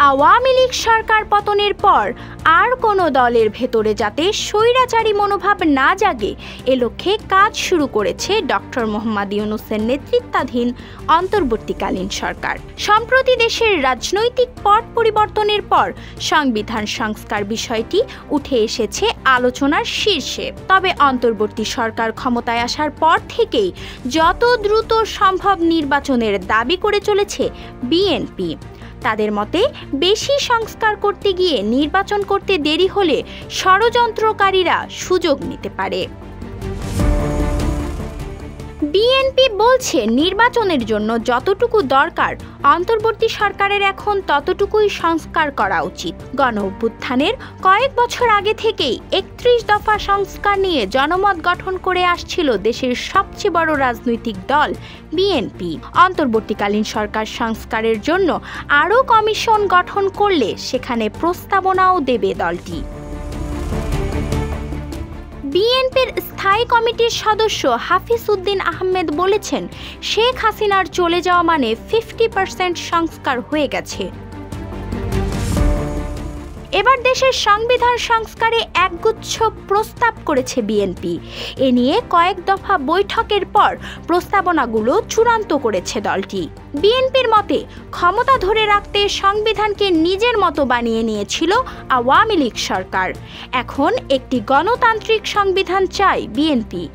আওয়ামী লীগ সরকার পতনের পর আর কোনো দলের ভেতরে যাতে স্বৈরাচারী মনোভাব না জাগে এ লক্ষ্যে কাজ শুরু করেছে ডক্টর মোহাম্মদ ইউনূসের নেতৃত্বাধীন অন্তর্বর্তীকালীন সরকার। সম্প্রতি দেশের রাজনৈতিক পট পরিবর্তনের পর সংবিধান সংস্কার বিষয়টি উঠে এসেছে আলোচনার শীর্ষে। তবে অন্তর্বর্তী সরকার ক্ষমতায় আসার পর থেকেই যত দ্রুত সম্ভব নির্বাচনের দাবি করে চলেছে বিএনপি। তাদের মতে বেশি সংস্কার করতে গিয়ে নির্বাচন করতে দেরি হলে ষড়যন্ত্রকারীরা সুযোগ নিতে পারে। বিএনপি বলছে নির্বাচনের জন্য যতটুকু দরকার অন্তর্বর্তী সরকারের এখন ততটুকুই সংস্কার করা উচিত। গণঅভ্যুত্থানের কয়েক বছর আগে থেকেই ৩১ দফা সংস্কার নিয়ে জনমত গঠন করে আসছিল দেশের সবচেয়ে বড় রাজনৈতিক দল বিএনপি। অন্তর্বর্তীকালীন সরকার সংস্কারের জন্য আরও কমিশন গঠন করলে সেখানে প্রস্তাবনাও দেবে দলটি। বিএনপির স্থায়ী কমিটির সদস্য হাফিজ উদ্দিন আহমেদ বলেছেন, শেখ হাসিনার চলে যাওয়া মানে 50% সংস্কার হয়ে গেছে। এবার দেশের সংবিধান সংস্কারে একগুচ্ছ প্রস্তাব করেছে বিএনপি। এ নিয়ে কয়েক দফা বৈঠকের পর প্রস্তাবনাগুলো চূড়ান্ত করেছে দলটি। বিএনপির মতে ক্ষমতা ধরে রাখতে সংবিধানকে নিজের মতো বানিয়ে নিয়েছিল আওয়ামী লীগ সরকার। এখন একটি গণতান্ত্রিক সংবিধান চায় বিএনপি।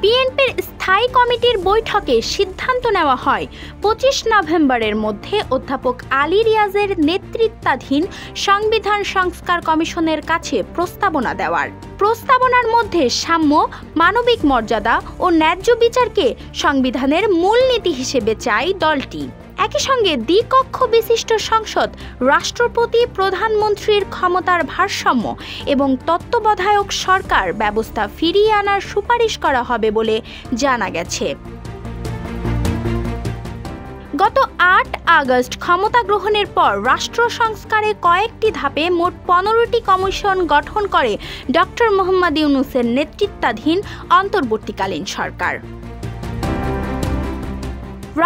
বিএনপির স্থায়ী কমিটির বৈঠকে সিদ্ধান্ত নেওয়া হয় ২৫ নভেম্বরের মধ্যে অধ্যাপক আলী রিয়াজের নেতৃত্বাধীন সংবিধান সংস্কার কমিশনের কাছে প্রস্তাবনা দেওয়ার। প্রস্তাবনার মধ্যে সাম্য, মানবিক মর্যাদা ও ন্যায্য বিচারকে সংবিধানের মূলনীতি হিসেবে চায় দলটি। একই সঙ্গে দ্বিকক্ষ বিশিষ্ট সংসদ, রাষ্ট্রপতি প্রধানমন্ত্রীর ক্ষমতার ভারসাম্য এবং তত্ত্বাবধায়ক সরকার ব্যবস্থা ফিরিয়ে আনার সুপারিশ করা হবে বলে জানা গেছে। গত ৮ আগস্ট ক্ষমতা গ্রহণের পর রাষ্ট্র সংস্কারে কয়েকটি ধাপে মোট ১৫টি কমিশন গঠন করে ডক্টর মোহাম্মদ ইউনূসের নেতৃত্বাধীন অন্তর্বর্তীকালীন সরকার।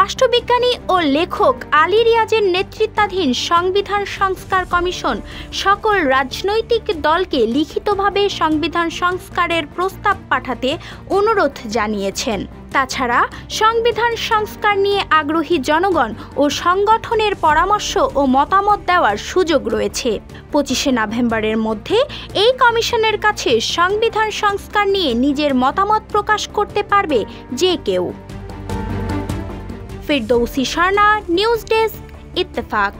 রাষ্ট্রবিজ্ঞানী ও লেখক আলী রিয়াজের নেতৃত্বাধীন সংবিধান সংস্কার কমিশন সকল রাজনৈতিক দলকে লিখিতভাবে সংবিধান সংস্কারের প্রস্তাব পাঠাতে অনুরোধ জানিয়েছেন। তাছাড়া সংবিধান সংস্কার নিয়ে আগ্রহী জনগণ ও সংগঠনের পরামর্শ ও মতামত দেওয়ার সুযোগ রয়েছে। ২৫ নভেম্বরের মধ্যে এই কমিশনের কাছে সংবিধান সংস্কার নিয়ে নিজের মতামত প্রকাশ করতে পারবে যে কেউ। Firdousi Swarna, news desk, Ittefaq.